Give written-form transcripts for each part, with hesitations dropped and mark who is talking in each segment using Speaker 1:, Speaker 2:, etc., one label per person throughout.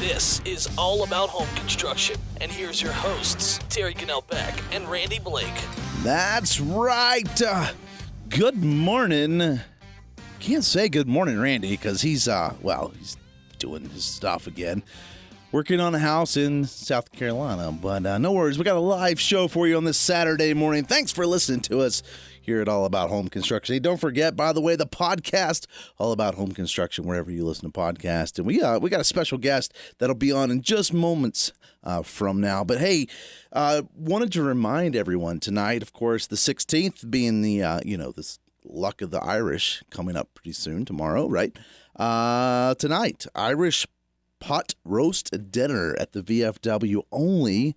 Speaker 1: This is All About Home Construction, and here's your hosts, Terry Cannell-Beck and Randy Blake.
Speaker 2: That's right. Good morning. Can't say good morning, Randy, because he's doing his stuff again. Working on a house in South Carolina, but no worries. We got a live show for you on this Saturday morning. Thanks for listening to us here at All About Home Construction. Hey, don't forget, by the way, the podcast, All About Home Construction, wherever you listen to podcasts. And we got a special guest that'll be on in just moments from now. But hey, wanted to remind everyone tonight, of course, the 16th being the, this Luck of the Irish coming up pretty soon, tomorrow, right? Tonight, Irish pot roast dinner at the VFW, only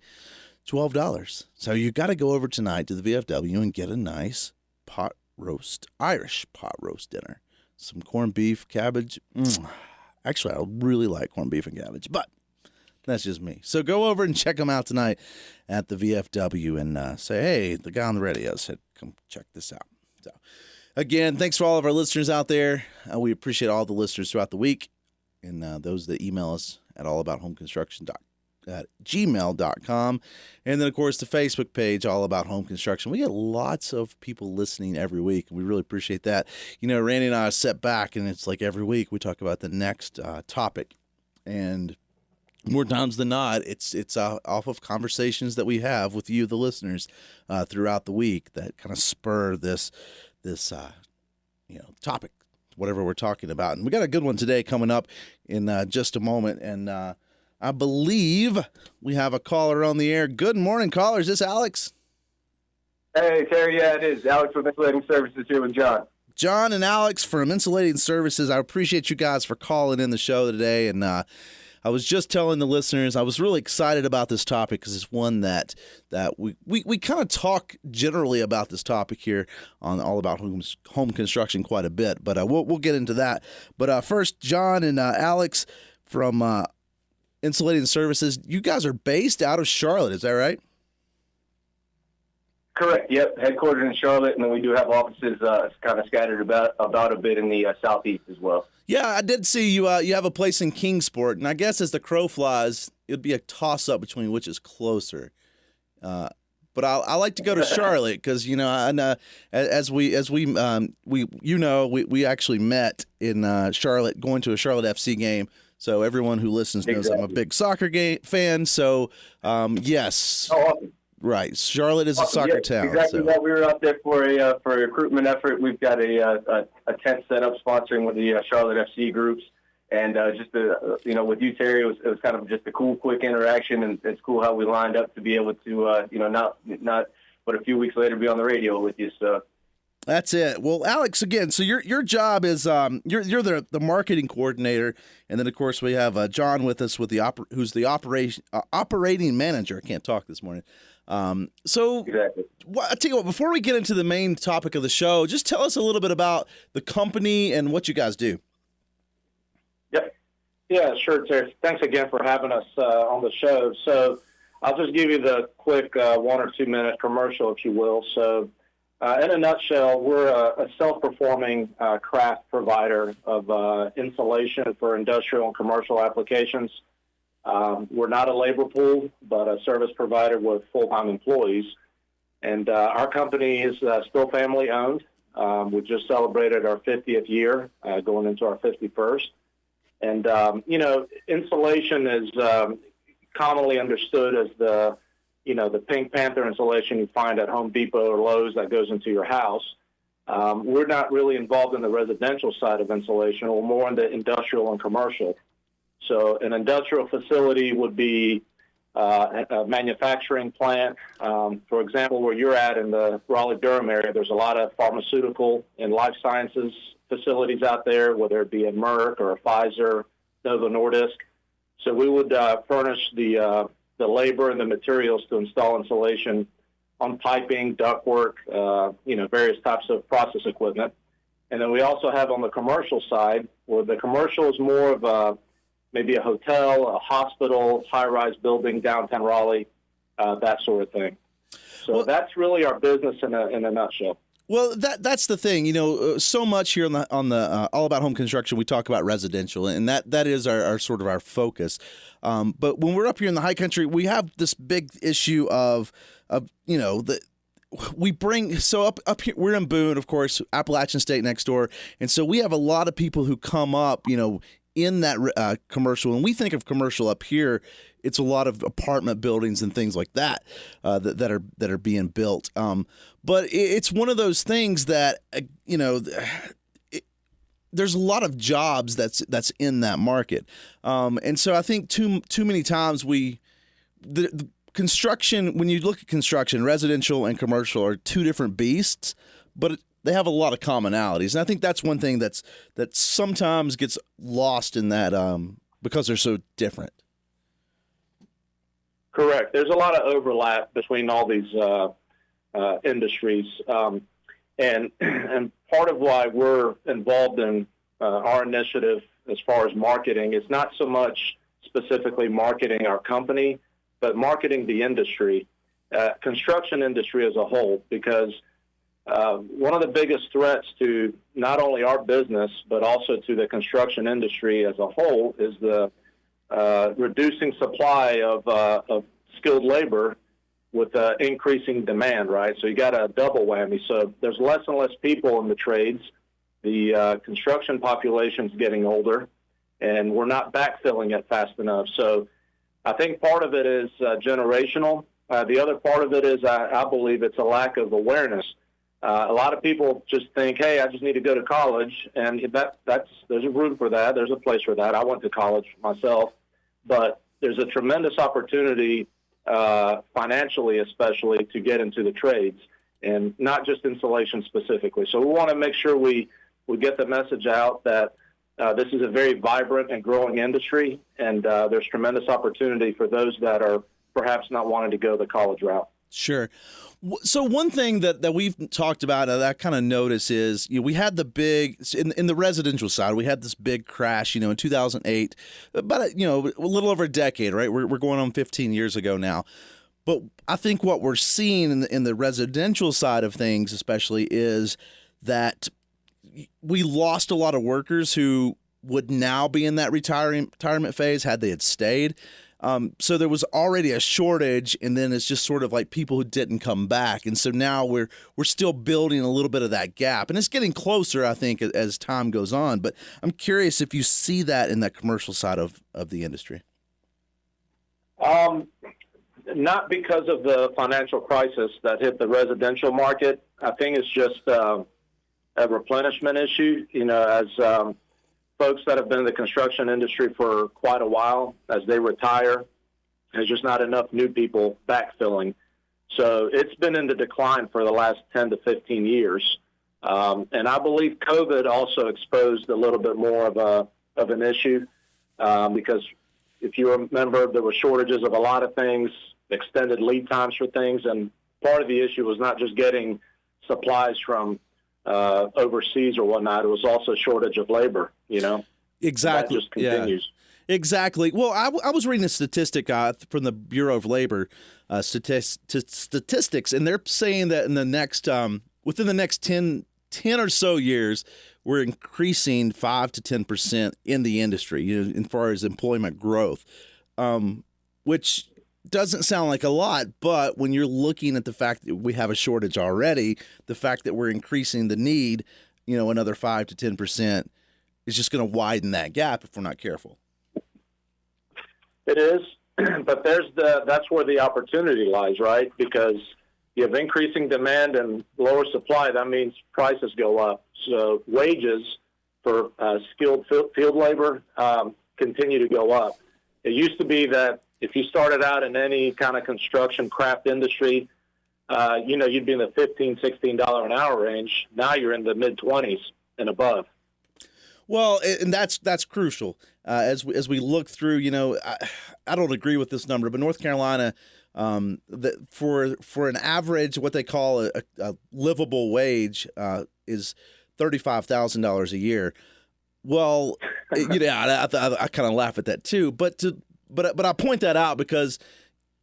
Speaker 2: $12. So you got to go over tonight to the VFW and get a nice Irish pot roast dinner. Some corned beef, cabbage. Actually, I really like corned beef and cabbage, but that's just me. So go over and check them out tonight at the VFW and say, hey, the guy on the radio said, come check this out. So again, thanks for all of our listeners out there. We appreciate all the listeners throughout the week. And those that email us at allabouthomeconstruction@gmail.com. And then, of course, the Facebook page, All About Home Construction. We get lots of people listening every week, and we really appreciate that. You know, Randy and I sit back, and it's like every week we talk about the next topic. And more times than not, it's off of conversations that we have with you, the listeners, throughout the week that kind of spur this topic, whatever we're talking about. And we got a good one today coming up in just a moment. And I believe we have a caller on the air. Good morning, caller. Is this Alex?
Speaker 3: Hey, Terry. Yeah, it is. Alex from Insulating Services here with John.
Speaker 2: John and Alex from Insulating Services. I appreciate you guys for calling in the show today. And I was just telling the listeners I was really excited about this topic because it's one that we kind of talk generally about this topic here on All About Home Construction quite a bit, but we'll get into that. But first, John and Alex from Insulating Services, you guys are based out of Charlotte, is that right?
Speaker 3: Correct. Yep, headquartered in Charlotte, and then we do have offices kind of scattered about a bit in the southeast as well.
Speaker 2: Yeah, I did see you. You have a place in Kingsport, and I guess as the crow flies, it'd be a toss-up between which is closer. But I like to go to Charlotte because as we actually met in Charlotte, going to a Charlotte FC game. So everyone who listens knows I'm a big soccer fan. So yes.
Speaker 3: Oh, awesome.
Speaker 2: Right, Charlotte is a soccer town.
Speaker 3: Exactly.
Speaker 2: So.
Speaker 3: What we were out there for a recruitment effort. We've got a tent set up sponsoring with the Charlotte FC groups, and with you, Terry, it was kind of just a cool, quick interaction, and it's cool how we lined up to be able to not but a few weeks later be on the radio with you. So.
Speaker 2: That's it. Well, Alex, again, so your job is you're the marketing coordinator, and then of course we have John with us who's the operating manager. I can't talk this morning.
Speaker 3: Exactly.
Speaker 2: I tell you what, before we get into the main topic of the show, just tell us a little bit about the company and what you guys do.
Speaker 4: Yep. Yeah, sure, Terry. Thanks again for having us on the show. So I'll just give you the quick 1 or 2 minute commercial, if you will. So in a nutshell, we're a self-performing craft provider of insulation for industrial and commercial applications. We're not a labor pool, but a service provider with full-time employees. And our company is still family-owned. We just celebrated our 50th year, going into our 51st. And, insulation is commonly understood as the Pink Panther insulation you find at Home Depot or Lowe's that goes into your house. We're not really involved in the residential side of insulation. We're more in the industrial and commercial. So an industrial facility would be a manufacturing plant. For example, where you're at in the Raleigh-Durham area, there's a lot of pharmaceutical and life sciences facilities out there, whether it be a Merck or a Pfizer, Novo Nordisk. So we would furnish the labor and the materials to install insulation on piping, ductwork, various types of process equipment. And then we also have on the commercial side, where the commercial is more of maybe a hotel, a hospital, high-rise building, downtown Raleigh, that sort of thing. So that's really our business in a nutshell.
Speaker 2: Well, that's the thing. So much here on the All About Home Construction, we talk about residential, and that is our sort of our focus. But when we're up here in the high country, we have this big issue of we bring up here. We're in Boone, of course, Appalachian State next door, and so we have a lot of people who come up, in that commercial. And we think of commercial up here, it's a lot of apartment buildings and things like that that are being built. But it's one of those things that there's a lot of jobs that's in that market, and so I think too many times the construction, when you look at construction, residential and commercial are two different beasts, but they have a lot of commonalities, and I think that's one thing that sometimes gets lost in that because they're so different.
Speaker 4: Correct. There's a lot of overlap between all these industries, and part of why we're involved in our initiative as far as marketing is not so much specifically marketing our company, but marketing the industry, construction industry as a whole, because one of the biggest threats to not only our business, but also to the construction industry as a whole is the reducing supply of skilled labor with increasing demand, right? So you got a double whammy. So there's less and less people in the trades. The construction population's getting older, and we're not backfilling it fast enough. So I think part of it is generational. The other part of it is I believe it's a lack of awareness. A lot of people just think, hey, I just need to go to college, and there's a room for that. There's a place for that. I went to college myself, but there's a tremendous opportunity, financially especially, to get into the trades, and not just insulation specifically. So we want to make sure we get the message out that this is a very vibrant and growing industry, and there's tremendous opportunity for those that are perhaps not wanting to go the college route.
Speaker 2: Sure. So one thing that we've talked about that I kind of notice is, we had the big, in the residential side, we had this big crash, in 2008, about, a little over a decade, right? We're going on 15 years ago now. But I think what we're seeing in the residential side of things, especially, is that we lost a lot of workers who would now be in that retirement phase had they had stayed. So there was already a shortage, and then it's just sort of like people who didn't come back. And so now we're still building a little bit of that gap, and it's getting closer, I think, as time goes on. But I'm curious if you see that in that commercial side of the industry.
Speaker 4: Not because of the financial crisis that hit the residential market. I think it's just a replenishment issue, as folks that have been in the construction industry for quite a while, as they retire, there's just not enough new people backfilling. So it's been in the decline for the last 10 to 15 years. And I believe COVID also exposed a little bit more of an issue, because if you remember, there were shortages of a lot of things, extended lead times for things, and part of the issue was not just getting supplies from overseas or whatnot. It was also a shortage of labor,
Speaker 2: Exactly.
Speaker 4: That just continues.
Speaker 2: Yeah. Exactly. Well, I was reading a statistic from the Bureau of Labor statistics, and they're saying that in the next within the next 10 or so years, we're increasing 5 to 10% in the industry, as far as employment growth, which doesn't sound like a lot, but when you're looking at the fact that we have a shortage already, the fact that we're increasing the need, another 5 to 10% is just going to widen that gap if we're not careful.
Speaker 4: It is, but that's where the opportunity lies, right? Because you have increasing demand and lower supply. That means prices go up. So wages for skilled field labor continue to go up. It used to be that if you started out in any kind of construction craft industry, you'd be in the $15, $16 an hour range. Now you're in the mid-20s and above.
Speaker 2: Well, and that's crucial. As we look through, I don't agree with this number, but North Carolina, for an average, what they call a livable wage, is $35,000 a year. Well, I kind of laugh at that too, but I point that out because,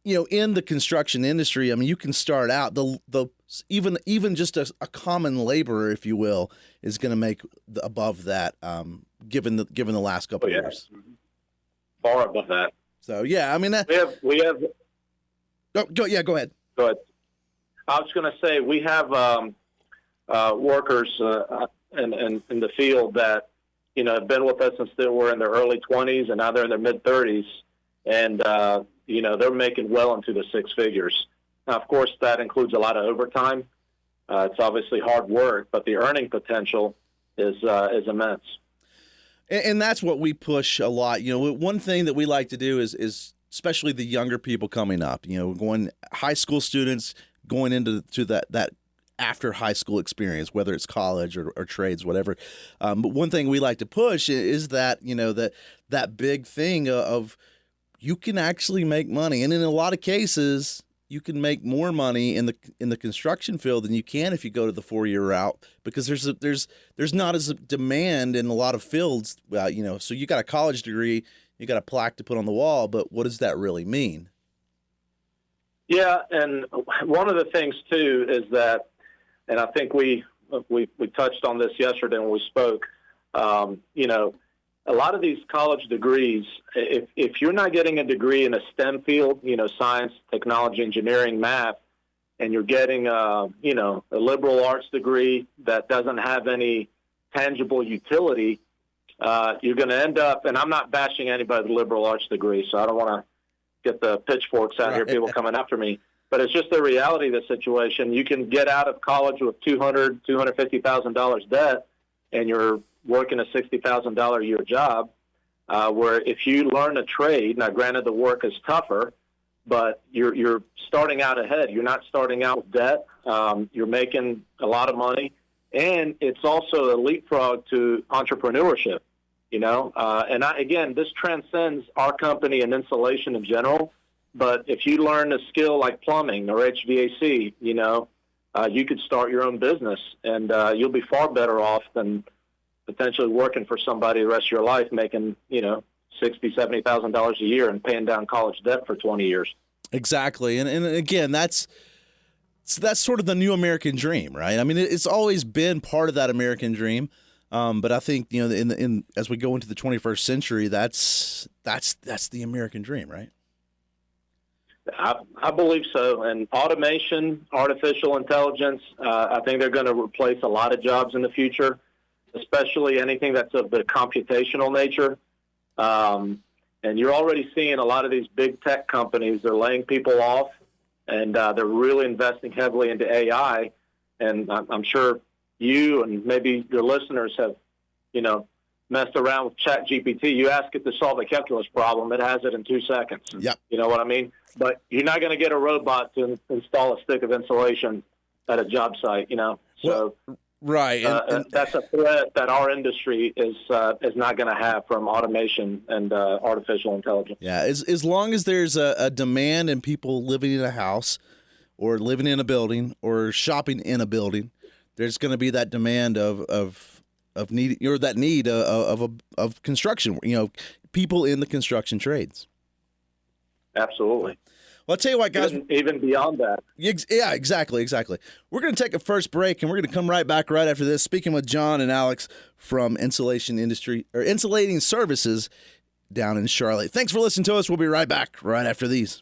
Speaker 2: in the construction industry, I mean, you can start out the Even just a common laborer, if you will, is going to make above that, given the last couple of years.
Speaker 4: Far above that.
Speaker 2: So yeah, I mean that
Speaker 4: we have.
Speaker 2: Go ahead.
Speaker 4: Go ahead. I was going to say we have workers in the field that have been with us since they were in their early 20s, and now they're in their mid 30s, and they're making well into the six figures. Now, of course, that includes a lot of overtime. It's obviously hard work, but the earning potential is immense.
Speaker 2: And that's what we push a lot. One thing that we like to do is especially the younger people coming up. Going high school students going into that after high school experience, whether it's college or trades, whatever. But one thing we like to push is that that big thing of you can actually make money, and in a lot of cases, you can make more money in the construction field than you can if you go to the 4-year route, because there's not as a demand in a lot of fields. So you got a college degree, you got a plaque to put on the wall, but what does that really mean?
Speaker 4: Yeah, and one of the things too is that, and I think we touched on this yesterday when we spoke. A lot of these college degrees, if you're not getting a degree in a STEM field, science, technology, engineering, math, and you're getting a liberal arts degree that doesn't have any tangible utility, you're going to end up, and I'm not bashing anybody with a liberal arts degree, so I don't want to get the pitchforks out here, people coming after me. But it's just the reality of the situation. You can get out of college with $250,000 debt, and you're working a $60,000 a year job, where if you learn a trade, now granted the work is tougher, but you're starting out ahead. You're not starting out with debt. You're making a lot of money, and it's also a leapfrog to entrepreneurship. Again, this transcends our company and insulation in general. But if you learn a skill like plumbing or HVAC, you could start your own business, and you'll be far better off than potentially working for somebody the rest of your life, making $60,000-$70,000 a year and paying down college debt for 20 years.
Speaker 2: Exactly, and again, that's sort of the new American dream, right? I mean, it's always been part of that American dream, but I think in as we go into the 21st century, that's the American dream, right?
Speaker 4: I believe so. And automation, artificial intelligence, I think they're going to replace a lot of jobs in the future, especially anything that's of the computational nature. And you're already seeing a lot of these big tech companies, they're laying people off, and they're really investing heavily into AI. And I'm sure you and maybe your listeners have, messed around with ChatGPT. You ask it to solve a calculus problem, it has it in 2 seconds.
Speaker 2: Yep.
Speaker 4: You know what I mean? But you're not going to get a robot to install a stick of insulation at a job site, So
Speaker 2: right. And
Speaker 4: that's a threat that our industry is not going to have from automation and artificial intelligence.
Speaker 2: Yeah, as long as there's a demand and people living in a house or living in a building or shopping in a building, there's going to be that demand of need, or that need of construction. People in the construction trades.
Speaker 4: Absolutely.
Speaker 2: Well, I'll tell you what, guys.
Speaker 4: Even beyond that.
Speaker 2: Yeah, exactly. We're going to take a first break, and we're going to come right back right after this, speaking with John and Alex from Insulating Services down in Charlotte. Thanks for listening to us. We'll be right back right after these.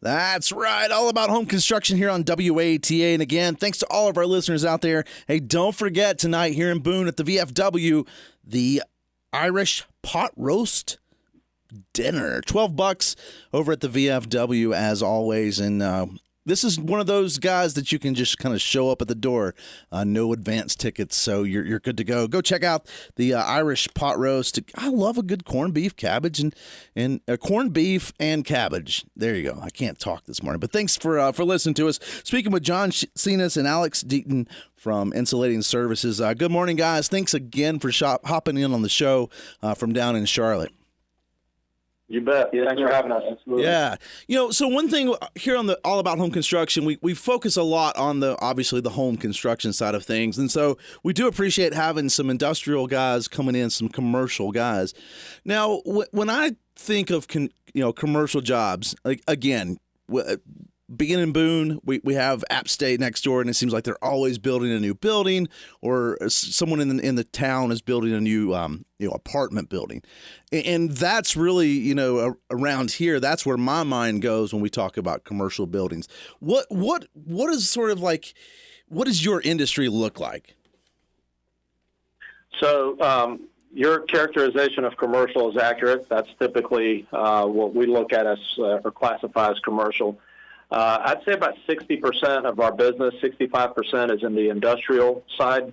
Speaker 2: That's right. All about home construction here on WATA. And again, thanks to all of our listeners out there. Hey, don't forget tonight here in Boone at the VFW, the Irish pot roast dinner. $12 over at the VFW as always. And this is one of those guys that you can just kind of show up at the door. No advance tickets, so you're good to go. Go check out the Irish pot roast. I love a good corned beef, cabbage, and corned beef and cabbage. There you go. I can't talk this morning, but thanks for listening to us. Speaking with John Cenas and Alex Deaton from Insulating Services. Good morning, guys. Thanks again for hopping in on the show from down in Charlotte.
Speaker 4: You bet. Yeah, thanks for having us. Absolutely.
Speaker 2: Yeah. So one thing here on the All About Home Construction, we focus a lot on obviously the home construction side of things. And so we do appreciate having some industrial guys coming in, some commercial guys. Now, when I think of, commercial jobs, like, again, being in Boone, we have App State next door, and it seems like they're always building a new building, or someone in the town is building a new apartment building, and that's really around here. That's where my mind goes when we talk about commercial buildings. What is sort of like, what does your industry look like?
Speaker 4: So your characterization of commercial is accurate. That's typically what we look at as or classify as commercial. I'd say about 60% of our business, 65% is in the industrial side.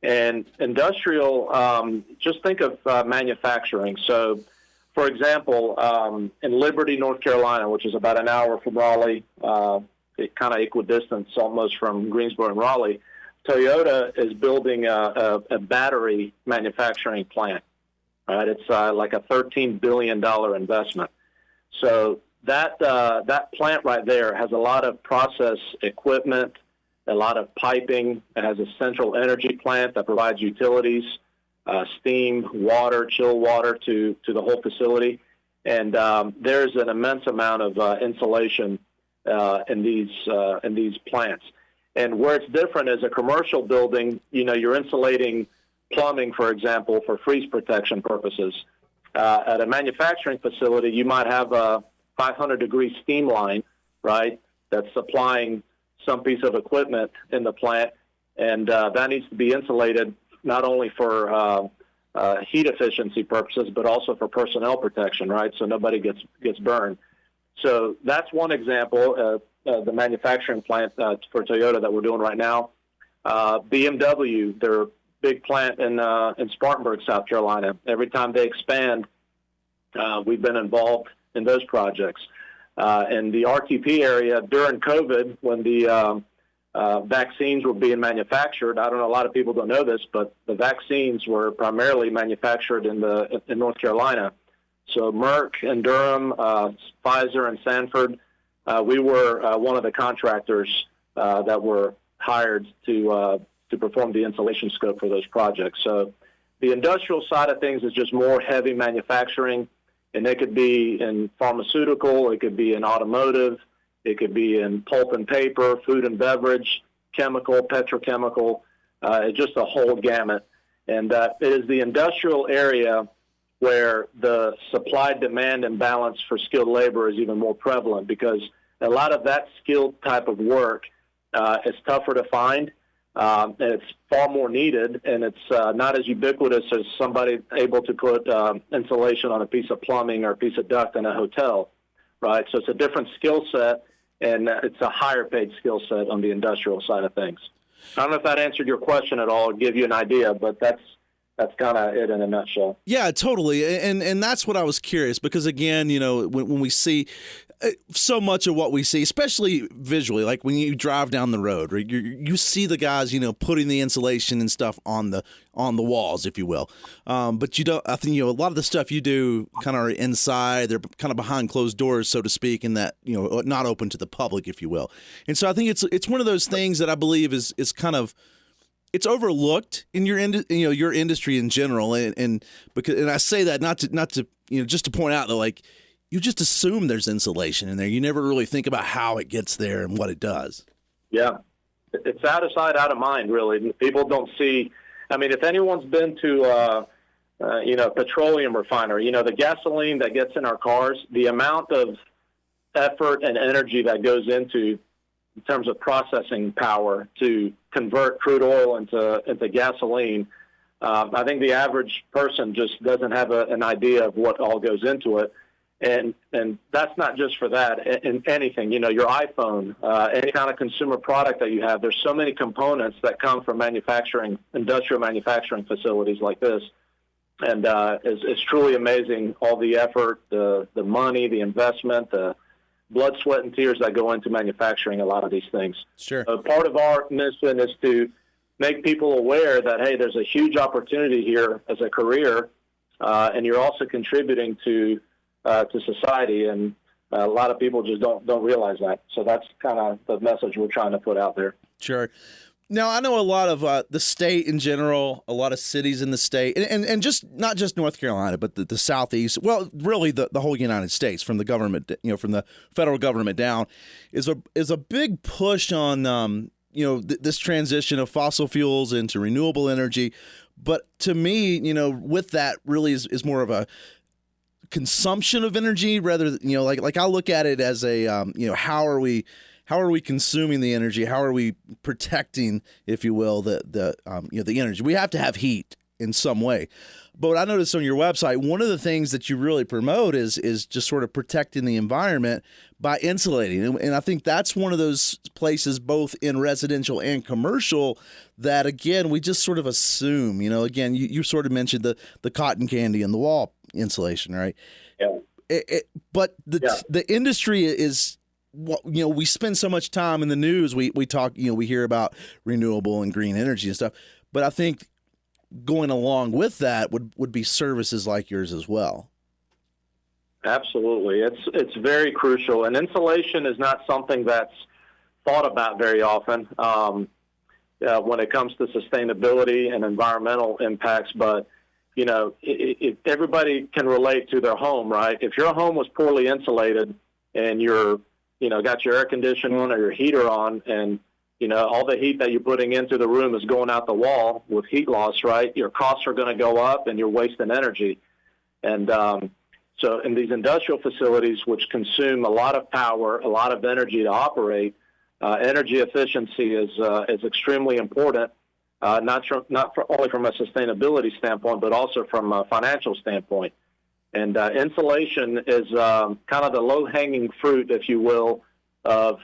Speaker 4: And industrial, just think of manufacturing. So, for example, in Liberty, North Carolina, which is about an hour from Raleigh, kind of equidistant almost from Greensboro and Raleigh, Toyota is building a battery manufacturing plant. Right? It's like a $13 billion investment. So that plant right there has a lot of process equipment, a lot of piping. It has a central energy plant that provides utilities, steam, water, chill water to the whole facility. And there's an immense amount of insulation in these plants. And where it's different is a commercial building, you're insulating plumbing, for example, for freeze protection purposes. At a manufacturing facility, you might have a 500-degree steam line, right, that's supplying some piece of equipment in the plant, and that needs to be insulated not only for heat efficiency purposes, but also for personnel protection, right, so nobody gets burned. So that's one example, the manufacturing plant for Toyota that we're doing right now. BMW, their big plant in Spartanburg, South Carolina. Every time they expand, we've been involved in those projects. In the RTP area during COVID, when the vaccines were being manufactured, I don't know, a lot of people don't know this, but the vaccines were primarily manufactured in North Carolina. So Merck and Durham, Pfizer and Sanford, we were one of the contractors that were hired to perform the insulation scope for those projects. So the industrial side of things is just more heavy manufacturing. And it could be in pharmaceutical, it could be in automotive, it could be in pulp and paper, food and beverage, chemical, petrochemical, just a whole gamut. And it is the industrial area where the supply-demand imbalance for skilled labor is even more prevalent, because a lot of that skilled type of work is tougher to find. And it's far more needed, and it's not as ubiquitous as somebody able to put insulation on a piece of plumbing or a piece of duct in a hotel, right? So it's a different skill set, and it's a higher paid skill set on the industrial side of things. I don't know if that answered your question at all, or give you an idea, but that's kind of it in a nutshell.
Speaker 2: Yeah, totally. And that's what I was curious, because again, when we see so much of what we see, especially visually, like when you drive down the road, right, you see the guys, putting the insulation and stuff on the walls, if you will. But you don't. I think a lot of the stuff you do kind of are inside. They're kind of behind closed doors, so to speak, and that not open to the public, if you will. And so I think it's one of those things that I believe is kind of, it's overlooked in your industry in general, and I say that not to just to point out that, like, you just assume there's insulation in there. You never really think about how it gets there and what it does.
Speaker 4: Yeah. It's out of sight, out of mind, really. People don't see. I mean, if anyone's been to, a petroleum refinery, the gasoline that gets in our cars, the amount of effort and energy that goes into in terms of processing power to convert crude oil into gasoline. I think the average person just doesn't have an idea of what all goes into it. And that's not just for that. In anything, your iPhone, any kind of consumer product that you have, there's so many components that come from industrial manufacturing facilities like this. And it's truly amazing, all the effort, the money, the investment, the blood, sweat, and tears that go into manufacturing a lot of these things.
Speaker 2: Sure.
Speaker 4: Part of our mission is to make people aware that, hey, there's a huge opportunity here as a career, and you're also contributing to society, and a lot of people just don't realize that. So that's kind of the message we're trying to put out there.
Speaker 2: Sure. Now, I know a lot of the state in general, a lot of cities in the state, and just not just North Carolina, but the Southeast, well, really the whole United States, from the government, from the federal government down, is a big push on, this transition of fossil fuels into renewable energy. But to me, with that really is more of a consumption of energy rather than, like I look at it as a, how are we consuming the energy? How are we protecting, if you will, the energy? We have to have heat in some way. But what I noticed on your website, one of the things that you really promote is just sort of protecting the environment by insulating. And I think that's one of those places, both in residential and commercial, that, again, we just sort of assume, again, you sort of mentioned the cotton candy and the wall insulation, right?
Speaker 4: Yeah.
Speaker 2: But the industry is, we spend so much time in the news. We talk, we hear about renewable and green energy and stuff. But I think going along with that would be services like yours as well.
Speaker 4: Absolutely. It's very crucial. And insulation is not something that's thought about very often when it comes to sustainability and environmental impacts. But, if everybody can relate to their home, right? If your home was poorly insulated and you're got your air conditioner on or your heater on, and, all the heat that you're putting into the room is going out the wall with heat loss, right? Your costs are going to go up and you're wasting energy. And so in these industrial facilities, which consume a lot of power, a lot of energy to operate, energy efficiency is extremely important, not only from a sustainability standpoint, but also from a financial standpoint. And insulation is kind of the low-hanging fruit, if you will, of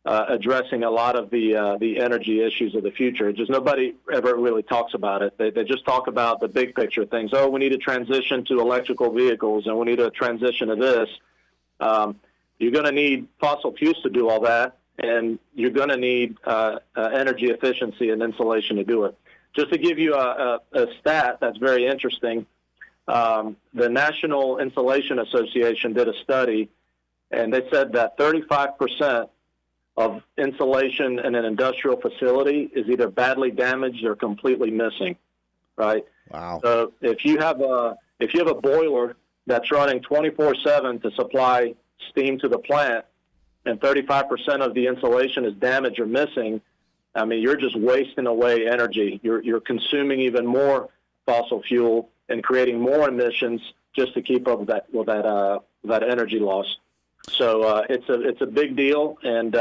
Speaker 4: addressing a lot of the energy issues of the future. Just nobody ever really talks about it. They just talk about the big picture things. Oh, we need to transition to electrical vehicles, and we need to transition to this. You're going to need fossil fuels to do all that, and you're going to need energy efficiency and insulation to do it. Just to give you a stat that's very interesting, the National Insulation Association did a study, and they said that 35% of insulation in an industrial facility is either badly damaged or completely missing, right?
Speaker 2: Wow.
Speaker 4: So if you have a boiler that's running 24/7 to supply steam to the plant, and 35% of the insulation is damaged or missing, I mean, you're just wasting away energy. You're consuming even more fossil fuel and creating more emissions just to keep up with that energy loss. So it's a big deal, and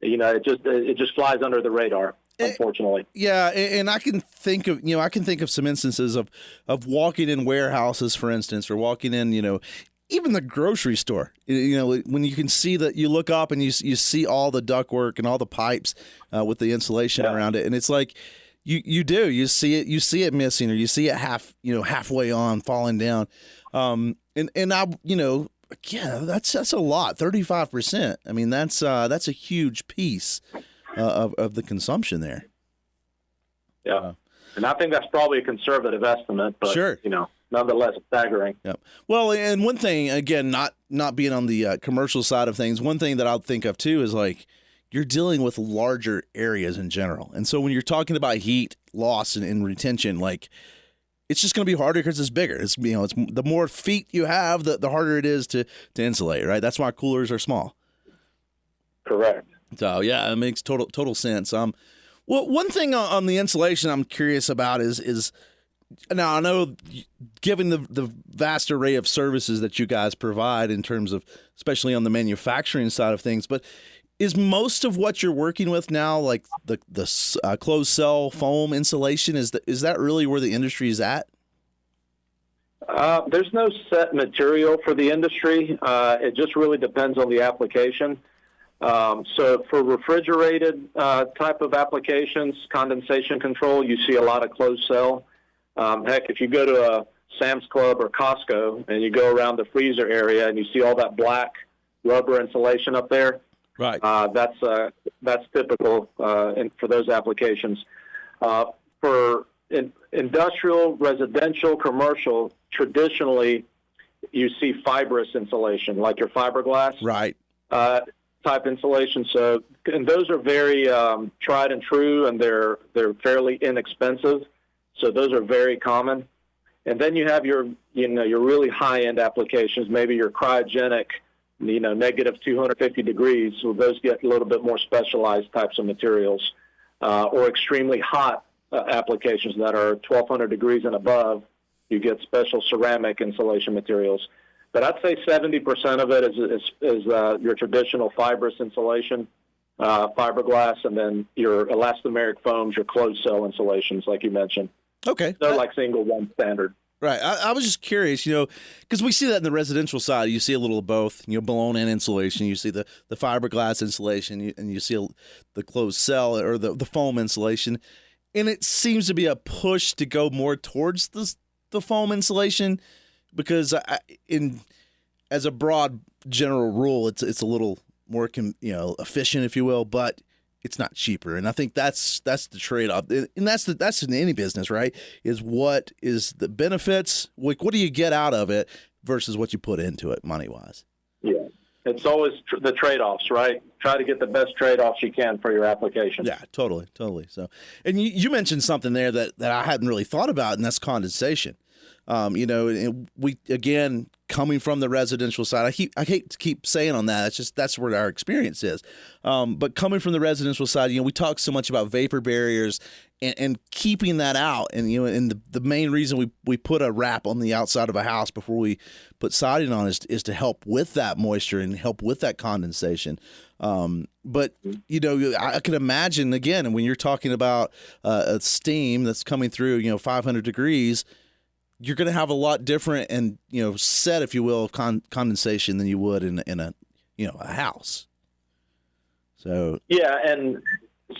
Speaker 4: it just flies under the radar, unfortunately.
Speaker 2: Yeah, and I can think of some instances of walking in warehouses, for instance, or walking in even the grocery store. When you can see that, you look up and you see all the ductwork and all the pipes with the insulation around it, and it's like you see it missing, or you see it halfway on, falling down, and I yeah, that's a lot. 35%. I mean, that's a huge piece of the consumption there.
Speaker 4: Yeah, and I think that's probably a conservative estimate, but
Speaker 2: sure,
Speaker 4: nonetheless staggering.
Speaker 2: Yeah. Well, and one thing, again, not being on the commercial side of things, one thing that I'll think of too is like you're dealing with larger areas in general, and so when you're talking about heat loss and retention, like, it's just going to be harder because it's bigger. It's it's the more feet you have, the harder it is to insulate, right? That's why coolers are small.
Speaker 4: Correct.
Speaker 2: So yeah, it makes total sense. Well, one thing on the insulation I'm curious about is Now, I know, given the vast array of services that you guys provide in terms of, especially on the manufacturing side of things, but is most of what you're working with now, like the closed cell foam insulation, is that really where the industry is at?
Speaker 4: There's no set material for the industry. It just really depends on the application. So for refrigerated type of applications, condensation control, you see a lot of closed cell. Heck, if you go to a Sam's Club or Costco and you go around the freezer area and you see all that black rubber insulation up there,
Speaker 2: right?
Speaker 4: That's typical for those applications. For industrial, residential, commercial, traditionally you see fibrous insulation, like your fiberglass,
Speaker 2: right?
Speaker 4: Type insulation. So, and those are very tried and true, and they're fairly inexpensive. So those are very common. And then you have your really high-end applications, maybe your cryogenic, negative 250 degrees. So those get a little bit more specialized types of materials, or extremely hot applications that are 1,200 degrees and above. You get special ceramic insulation materials. But I'd say 70% of it is your traditional fibrous insulation, fiberglass, and then your elastomeric foams, your closed cell insulations, like you mentioned.
Speaker 2: Okay.
Speaker 4: They're like single one standard.
Speaker 2: Right. I was just curious, because we see that in the residential side. You see a little of both, blown in insulation. You see the fiberglass insulation, and you see the closed cell or the foam insulation. And it seems to be a push to go more towards the foam insulation because as a broad general rule, it's a little more efficient, if you will, but it's not cheaper. And I think that's the trade-off. And that's in any business, right? Is what is the benefits? Like, what do you get out of it versus what you put into it money-wise?
Speaker 4: Yeah. It's always the trade-offs, right? Try to get the best trade-offs you can for your application.
Speaker 2: Yeah, totally. So, and you mentioned something there that I hadn't really thought about, and that's condensation. And we, again, coming from the residential side, I hate to keep saying on that. That's where our experience is. But coming from the residential side, we talk so much about vapor barriers and keeping that out. And, and the main reason we put a wrap on the outside of a house before we put siding on is to help with that moisture and help with that condensation. But, I can imagine, again, when you're talking about a steam that's coming through, 500 degrees, you're going to have a lot different and, set, if you will, of condensation than you would in a house. So
Speaker 4: yeah, and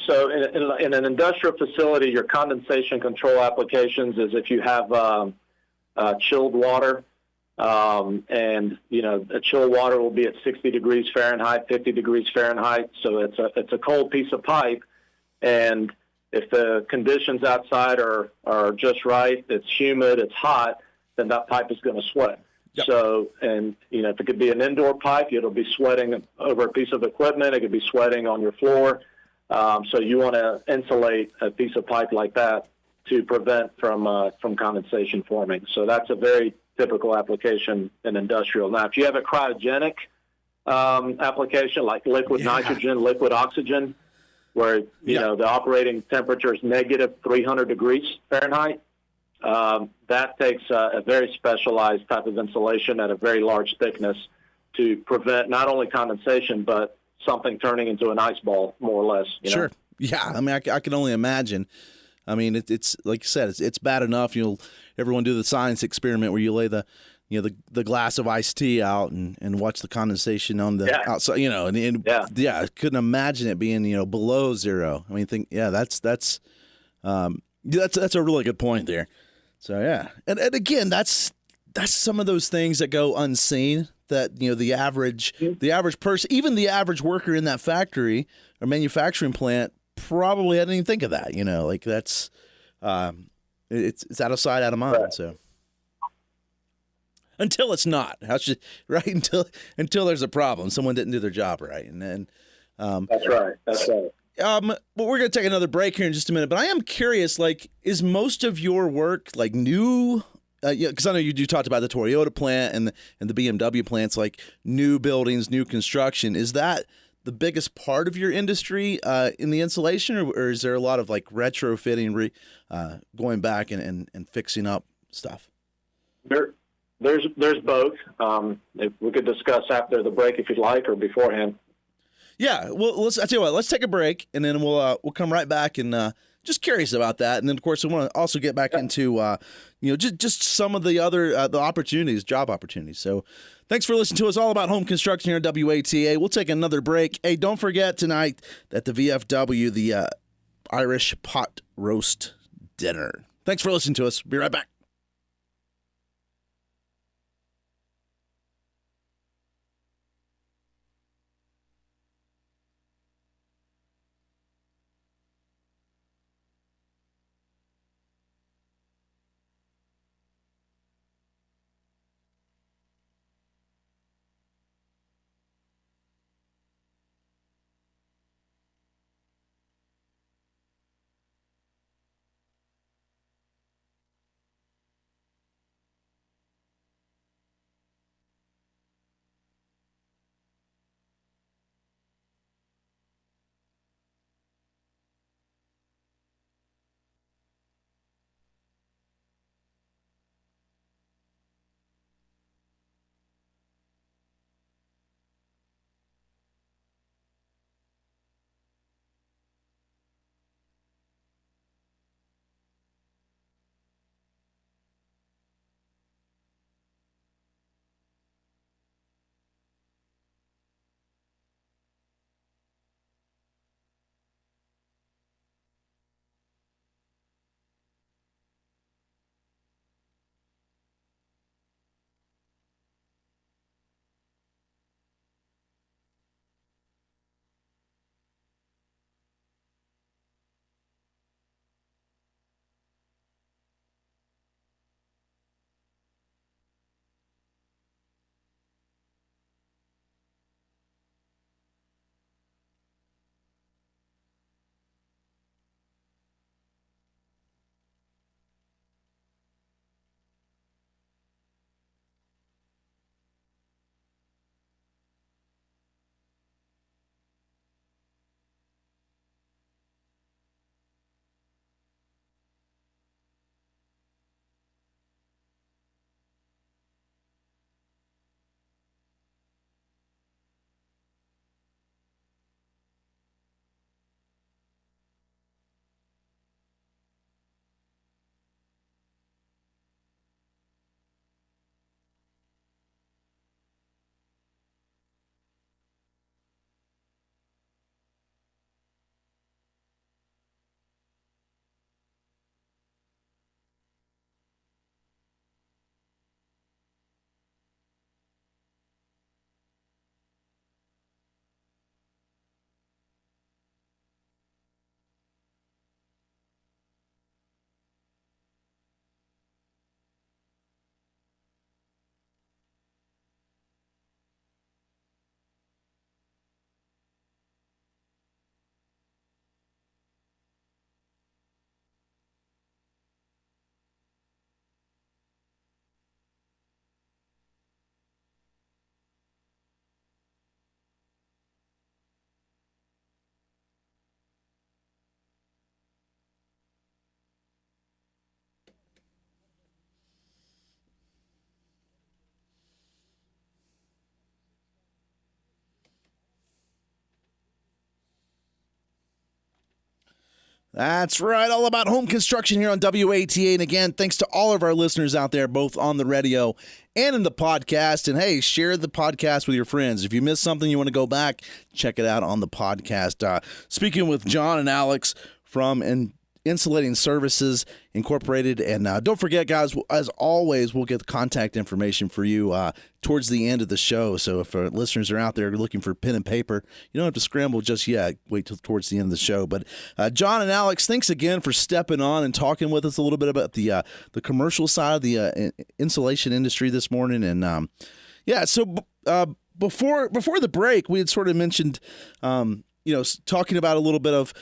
Speaker 4: so in an industrial facility, your condensation control applications is if you have chilled water, and a chilled water will be at 60 degrees Fahrenheit, 50 degrees Fahrenheit. So it's a cold piece of pipe, and if the conditions outside are just right, it's humid, it's hot, then that pipe is going to sweat. Yep. So, and, if it could be an indoor pipe, it'll be sweating over a piece of equipment. It could be sweating on your floor. So you want to insulate a piece of pipe like that to prevent from condensation forming. So that's a very typical application in industrial. Now, if you have a cryogenic application like liquid nitrogen, liquid oxygen, where, the operating temperature is negative 300 degrees Fahrenheit. That takes a very specialized type of insulation at a very large thickness to prevent not only condensation, but something turning into an ice ball, more or less.
Speaker 2: Sure. Yeah. I mean, I can only imagine. I mean, it's like you said, it's bad enough. Everyone do the science experiment where you lay the glass of iced tea out and watch the condensation on the outside, I couldn't imagine it being, below zero. I mean, that's a really good point there. So, yeah. And again, that's some of those things that go unseen that, the average person, even the average worker in that factory or manufacturing plant probably hadn't even think of that, like that's, it's out of sight, out of mind. Right. So. Until it's not, right? Until there's a problem, someone didn't do their job right, and then
Speaker 4: that's right.
Speaker 2: But we're gonna take another break here in just a minute. But I am curious, like, is most of your work like new? Because I know you talked about the Toyota plant and the BMW plants, like new buildings, new construction. Is that the biggest part of your industry in the insulation, or is there a lot of like retrofitting, going back and fixing up stuff?
Speaker 4: There's both. If we could discuss after the break if you'd like, or beforehand.
Speaker 2: Yeah, well, I tell you what, let's take a break, and then we'll come right back and just curious about that. And then, of course, we want to also get back into just some of the other the opportunities, job opportunities. So thanks for listening to us all about home construction here at WATA. We'll take another break. Hey, don't forget tonight at the VFW, the Irish pot roast dinner. Thanks for listening to us. Be right back. That's right. All about home construction here on WATA. And again, thanks to all of our listeners out there, both on the radio and in the podcast. And hey, share the podcast with your friends. If you missed something, you want to go back, check it out on the podcast. Speaking with John and Alex from Insulating Services Incorporated. And don't forget, guys, as always, we'll get the contact information for you towards the end of the show. So if our listeners are out there looking for pen and paper, you don't have to scramble just yet. Wait till towards the end of the show. But John and Alex, thanks again for stepping on and talking with us a little bit about the commercial side of the insulation industry this morning. And so before the break, we had sort of mentioned, talking about a little bit of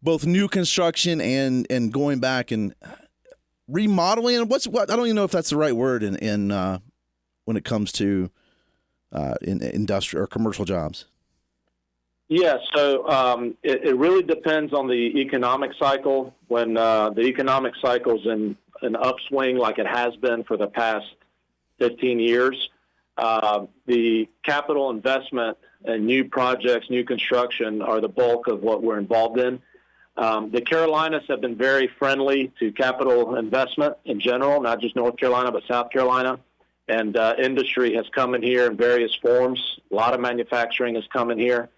Speaker 2: both new construction and going back and remodeling. And what I don't even know if that's the right word in when it comes to in industrial or commercial jobs.
Speaker 4: Yeah, so it really depends on the economic cycle. When the economic cycle's in an upswing like it has been for the past 15 years, the capital investment and new projects, new construction are the bulk of what we're involved in. The Carolinas have been very friendly to capital investment in general, not just North Carolina, but South Carolina. And industry has come in here in various forms. A lot of manufacturing has come in here.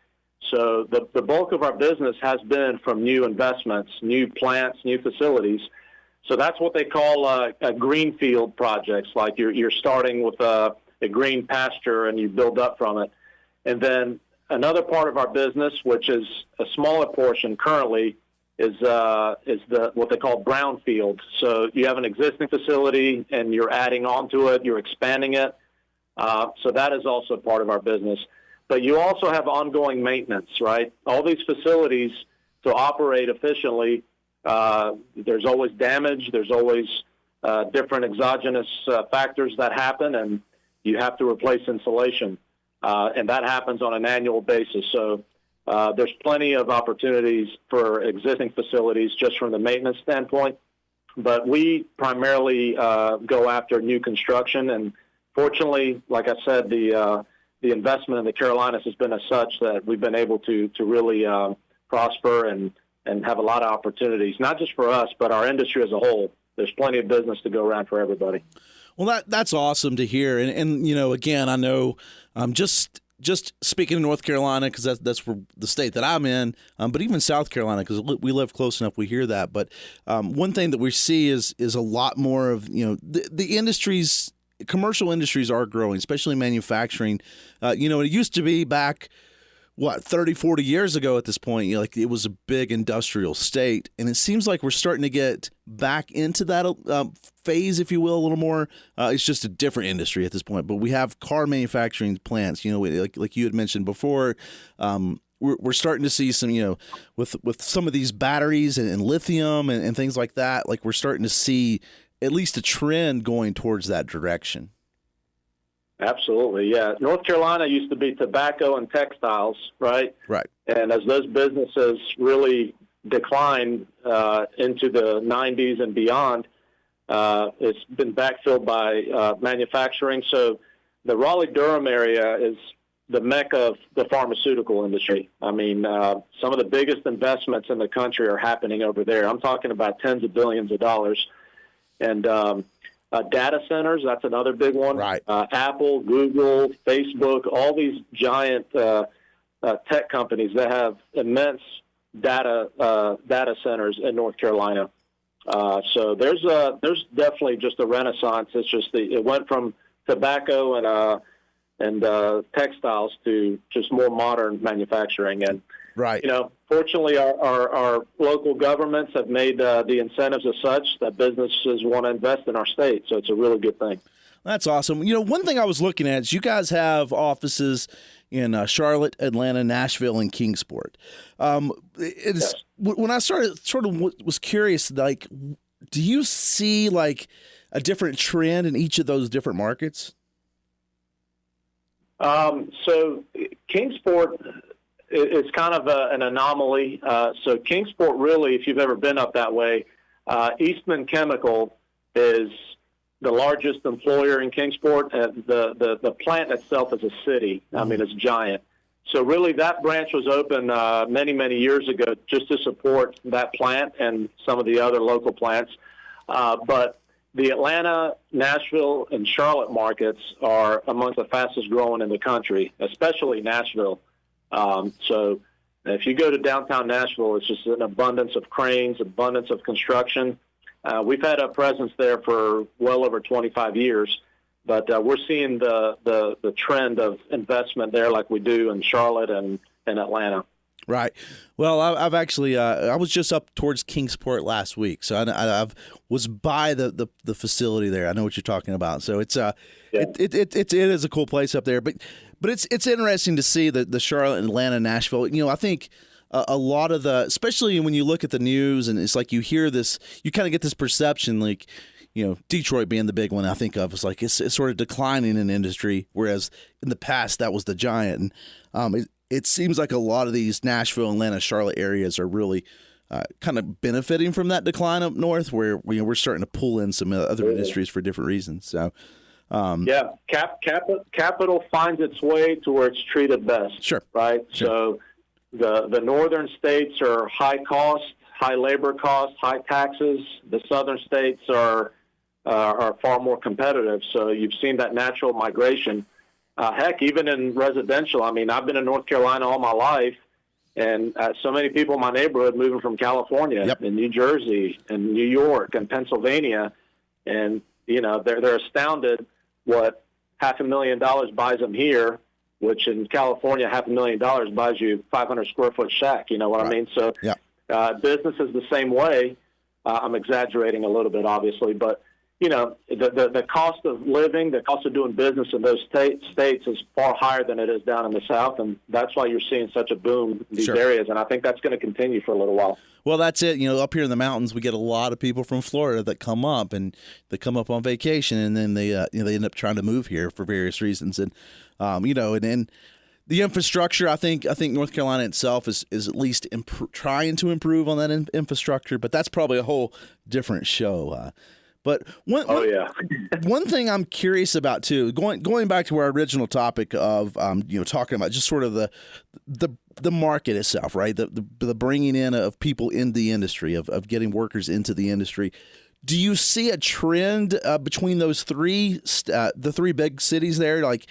Speaker 4: So the bulk of our business has been from new investments, new plants, new facilities. So that's what they call a greenfield projects, like you're starting with a green pasture and you build up from it. And then another part of our business, which is a smaller portion currently, is what they call brownfield. So you have an existing facility and you're adding on to it, you're expanding it. So that is also part of our business. But you also have ongoing maintenance, right? All these facilities, to operate efficiently, there's always damage, there's always different exogenous factors that happen, and you have to replace insulation. And that happens on an annual basis. So there's plenty of opportunities for existing facilities just from the maintenance standpoint. But we primarily go after new construction. And fortunately, like I said, the investment in the Carolinas has been as such that we've been able to really prosper and have a lot of opportunities, not just for us, but our industry as a whole. There's plenty of business to go around for everybody.
Speaker 2: Well, that's awesome to hear. And you know, again, I know just speaking of North Carolina, because that's where the state that I'm in, but even South Carolina, because we live close enough, we hear that. But one thing that we see is a lot more of, you know, the industries. Commercial industries are growing, especially manufacturing. You know, it used to be back, 30, 40 years ago at this point, you know, like it was a big industrial state. And it seems like we're starting to get back into that phase, if you will, a little more. It's just a different industry at this point. But we have car manufacturing plants, you know, like you had mentioned before. We're starting to see some, you know, with some of these batteries and lithium and things like that, like we're starting to see at least a trend going towards that direction.
Speaker 4: Absolutely, yeah. North Carolina used to be tobacco and textiles, right?
Speaker 2: Right.
Speaker 4: And as those businesses really declined into the 90s and beyond, it's been backfilled by manufacturing. So the Raleigh-Durham area is the mecca of the pharmaceutical industry. I mean, some of the biggest investments in the country are happening over there. I'm talking about tens of billions of dollars. And data centers, that's another big one.
Speaker 2: Right.
Speaker 4: Apple, Google, Facebook, all these giant tech companies that have immense data centers in North Carolina. So there's definitely just a renaissance. It's just it went from tobacco and textiles to just more modern manufacturing. And
Speaker 2: right.
Speaker 4: You know, fortunately, our local governments have made the incentives as such that businesses want to invest in our state. So it's a really good thing.
Speaker 2: That's awesome. You know, one thing I was looking at is you guys have offices in Charlotte, Atlanta, Nashville, and Kingsport.
Speaker 4: Yes.
Speaker 2: When I was curious, like, do you see like a different trend in each of those different markets?
Speaker 4: So Kingsport is kind of an anomaly. So Kingsport, really, if you've ever been up that way, Eastman Chemical is the largest employer in Kingsport. The plant itself is a city. I mean, it's giant. So really that branch was open many, many years ago just to support that plant and some of the other local plants. But the Atlanta, Nashville, and Charlotte markets are amongst the fastest growing in the country, especially Nashville. So if you go to downtown Nashville, it's just an abundance of cranes, abundance of construction. We've had a presence there for well over 25 years, but we're seeing the trend of investment there like we do in Charlotte and Atlanta.
Speaker 2: Right. Well, I've actually I was just up towards Kingsport last week, so I was by the facility there. I know what you're talking about. So it's it is a cool place up there, but it's interesting to see the Charlotte, Atlanta, Nashville. You know, I think a lot of especially when you look at the news and it's like you hear this, you kind of get this perception like, you know, Detroit being the big one I think of. It's like it's sort of declining in industry, whereas in the past that was the giant. And it seems like a lot of these Nashville, Atlanta, Charlotte areas are really kind of benefiting from that decline up north, where we're starting to pull in some other industries for different reasons. So,
Speaker 4: capital finds its way to where it's treated best.
Speaker 2: Sure.
Speaker 4: Right.
Speaker 2: Sure.
Speaker 4: So the northern states are high cost, high labor costs, high taxes. The southern states are far more competitive. So you've seen that natural migration. Heck, even in residential. I mean, I've been in North Carolina all my life, and so many people in my neighborhood moving from California and New Jersey and New York and Pennsylvania, and they're astounded what $500,000 buys them here, which in California $500,000 buys you 500 square foot shack. You know what I mean? So business is the same way. I'm exaggerating a little bit, obviously, but the cost of living, the cost of doing business in those states is far higher than it is down in the South, and that's why you're seeing such a boom in these areas, and I think that's going to continue for a little while.
Speaker 2: Well, that's it. Up here in the mountains, we get a lot of people from Florida that come up, and they come up on vacation, and then they end up trying to move here for various reasons, and and the infrastructure. I think North Carolina itself is at least trying to improve on that infrastructure, but that's probably a whole different show. But one thing I'm curious about too, going back to our original topic of talking about just sort of the market itself, right? The bringing in of people in the industry, of getting workers into the industry. Do you see a trend between those the three big cities there? Like,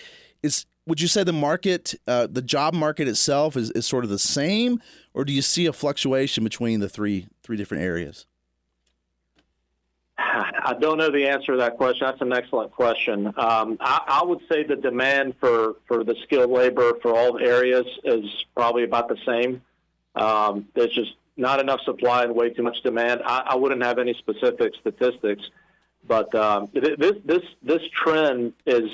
Speaker 2: would you say the market, the job market itself is sort of the same, or do you see a fluctuation between the three different areas?
Speaker 4: I don't know the answer to that question. That's an excellent question. I would say the demand for the skilled labor for all the areas is probably about the same. There's just not enough supply and way too much demand. I wouldn't have any specific statistics, but this trend is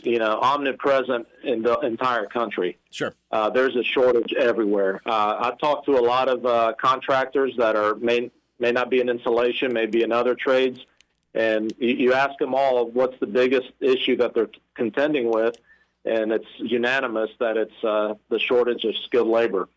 Speaker 4: omnipresent in the entire country.
Speaker 2: Sure.
Speaker 4: There's a shortage everywhere. I've talked to a lot of contractors that are may not be in insulation, may be in other trades. And you ask them all what's the biggest issue that they're contending with, and it's unanimous that it's the shortage of skilled labor.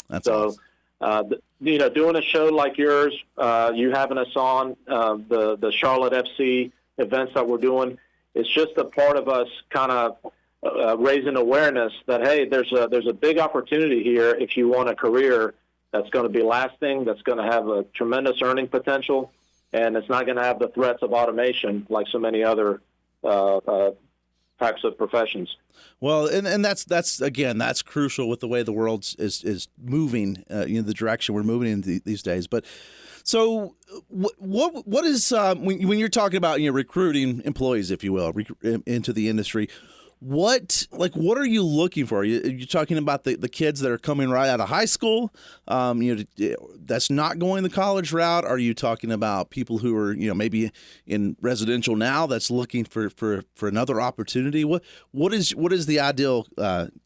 Speaker 2: That's
Speaker 4: so,
Speaker 2: awesome.
Speaker 4: Doing a show like yours, you having us on, the Charlotte FC events that we're doing, it's just a part of us kind of raising awareness that, hey, there's a big opportunity here if you want a career that's going to be lasting, that's going to have a tremendous earning potential, and it's not going to have the threats of automation like so many other types of professions.
Speaker 2: Well, and that's crucial with the way the world is moving, the direction we're moving in these days. But so what is when you're talking about recruiting employees, if you will, into the industry? What are you looking for? Are you talking about the kids that are coming right out of high school, that's not going the college route? Are you talking about people who are, maybe in residential now that's looking for another opportunity? What is the ideal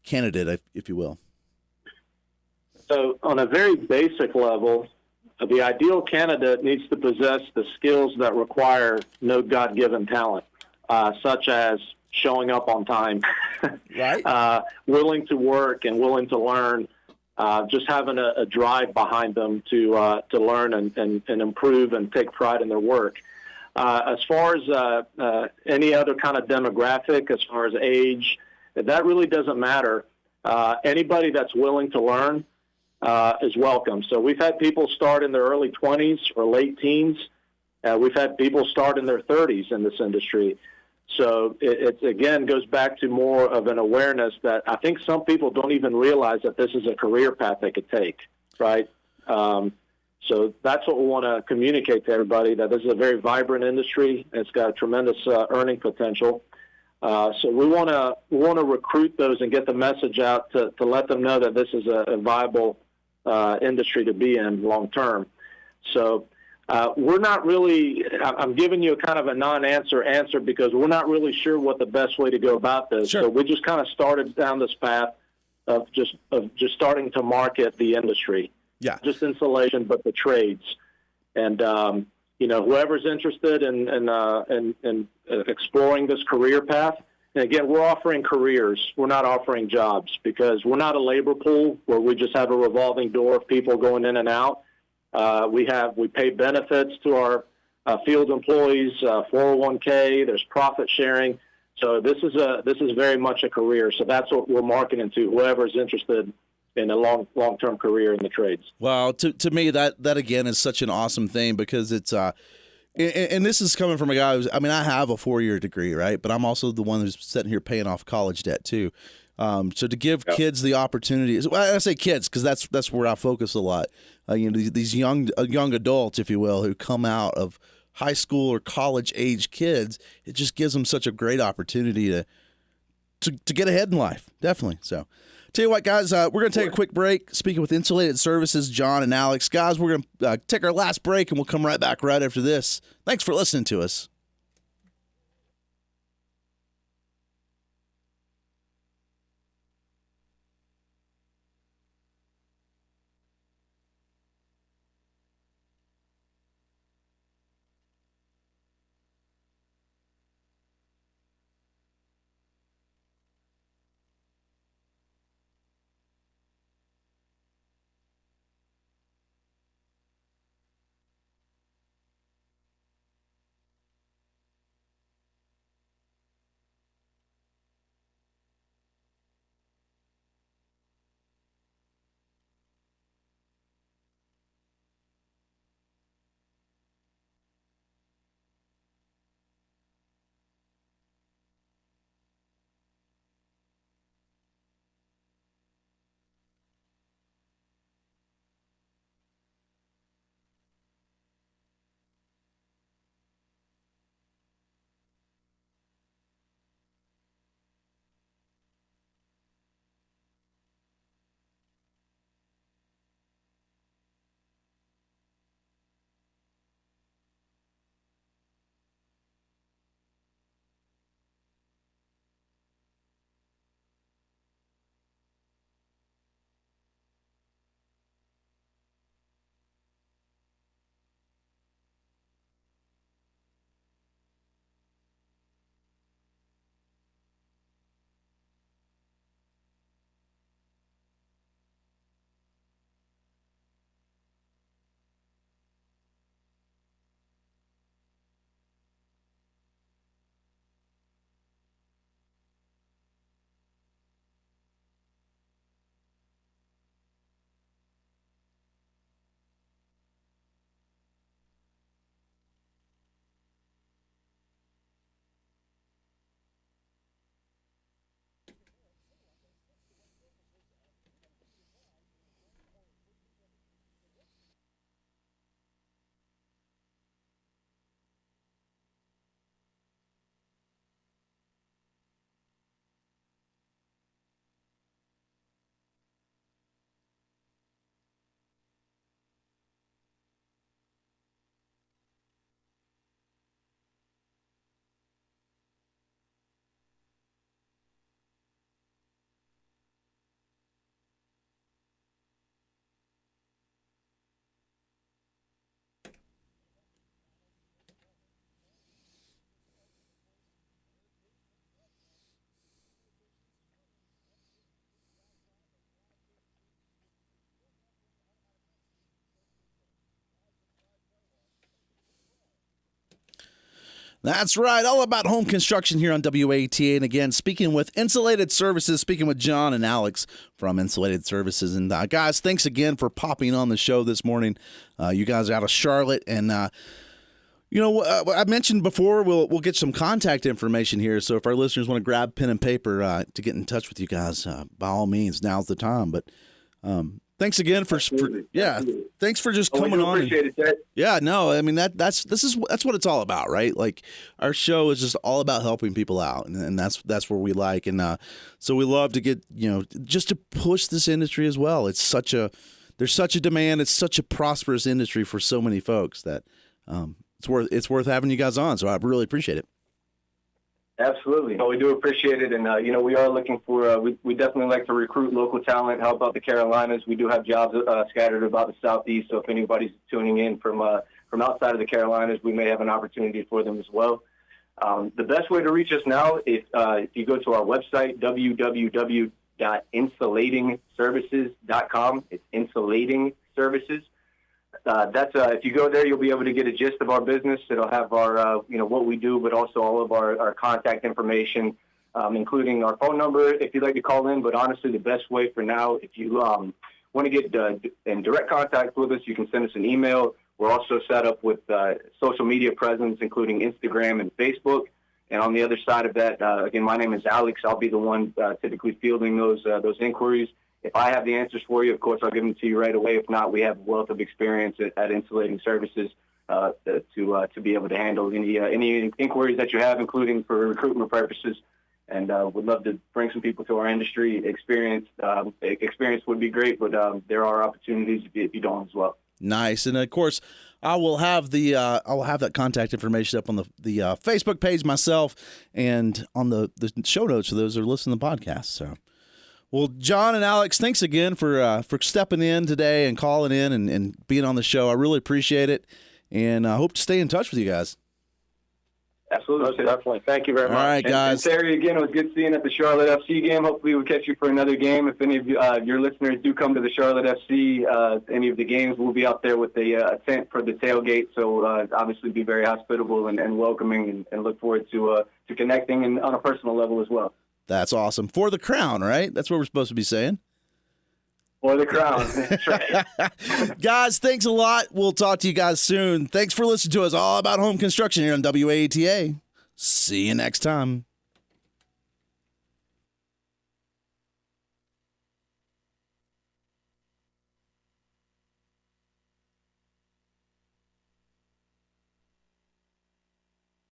Speaker 2: candidate, if you will?
Speaker 4: So on a very basic level, the ideal candidate needs to possess the skills that require no God-given talent, such as showing up on time,
Speaker 2: right?
Speaker 4: Willing to work and willing to learn, just having a drive behind them to learn and improve and take pride in their work. As far as any other kind of demographic, as far as age, that really doesn't matter. Anybody that's willing to learn is welcome. So we've had people start in their early 20s or late teens. We've had people start in their 30s in this industry. So it again goes back to more of an awareness that I think some people don't even realize that this is a career path they could take, right? So that's what we want to communicate to everybody, that this is a very vibrant industry. It's got tremendous earning potential. So we want to recruit those and get the message out to let them know that this is a viable industry to be in long term. So we're not really, I'm giving you a kind of a non-answer because we're not really sure what the best way to go about this.
Speaker 2: Sure.
Speaker 4: So we just kind of started down this path of just starting to market the industry.
Speaker 2: Yeah.
Speaker 4: Just insulation, but the trades. And, whoever's interested in exploring this career path, And again, we're offering careers. We're not offering jobs because we're not a labor pool where we just have a revolving door of people going in and out. We pay benefits to our field employees, 401k. There's profit sharing. So this is very much a career. So that's what we're marketing to whoever is interested in a long-term career in the trades.
Speaker 2: Well, to me, that again is such an awesome thing because it's and this is coming from a guy who's, I mean, I have a 4-year degree, right? But I'm also the one who's sitting here paying off college debt too. So to give kids the opportunities, well, I say kids because that's where I focus a lot. These young adults, if you will, who come out of high school or college age kids, it just gives them such a great opportunity to get ahead in life. Definitely. So, tell you what, guys, we're going to take a quick break. Speaking with Insulated Services, John and Alex. Guys, we're going to take our last break, and we'll come right back right after this. Thanks for listening to us. That's right. All about home construction here on WATA. And again, speaking with Insulated Services, speaking with John and Alex from Insulated Services. And guys, thanks again for popping on the show this morning. You guys are out of Charlotte. And, I mentioned before, we'll get some contact information here. So if our listeners want to grab pen and paper to get in touch with you guys, by all means, now's the time. But thanks again thanks for just coming on.
Speaker 3: Appreciate it, Ted.
Speaker 2: Yeah, no, I mean that's what it's all about, right? Like our show is just all about helping people out, and that's where we like, and so we love to get just to push this industry as well. There's such a demand. It's such a prosperous industry for so many folks that it's worth having you guys on. So I really appreciate it.
Speaker 3: Absolutely. No, we do appreciate it. And, we are looking for, we definitely like to recruit local talent, help out the Carolinas. We do have jobs scattered about the Southeast. So if anybody's tuning in from outside of the Carolinas, we may have an opportunity for them as well. The best way to reach us now is if you go to our website, www.insulatingservices.com. It's insulating services. If you go there, you'll be able to get a gist of our business. It'll have our, what we do, but also all of our contact information, including our phone number if you'd like to call in. But honestly, the best way for now, if you want to get in direct contact with us, you can send us an email. We're also set up with social media presence, including Instagram and Facebook. And on the other side of that, again, my name is Alex. I'll be the one typically fielding those inquiries. If I have the answers for you, of course, I'll give them to you right away. If not, we have a wealth of experience at Insulating Services to be able to handle any inquiries that you have, including for recruitment purposes. And would love to bring some people to our industry. Experience would be great, but there are opportunities if you don't as well.
Speaker 2: Nice, and of course, I will have that contact information up on the Facebook page myself, and on the show notes for those that are listening to the podcast. So, well, John and Alex, thanks again for stepping in today and calling in and being on the show. I really appreciate it, and I hope to stay in touch with you guys.
Speaker 3: Absolutely, definitely. Thank you very much.
Speaker 2: All right, guys.
Speaker 3: And Terry, again, it was good seeing you at the Charlotte FC game. Hopefully, we'll catch you for another game. If any of your listeners do come to the Charlotte FC, any of the games, we'll be out there with a tent for the tailgate. So, obviously, be very hospitable and welcoming, and look forward to connecting and on a personal level as well.
Speaker 2: That's awesome. For the crown, right? That's what we're supposed to be saying.
Speaker 3: For the crown. That's right.
Speaker 2: Guys, thanks a lot. We'll talk to you guys soon. Thanks for listening to us all about home construction here on WATA. See you next time.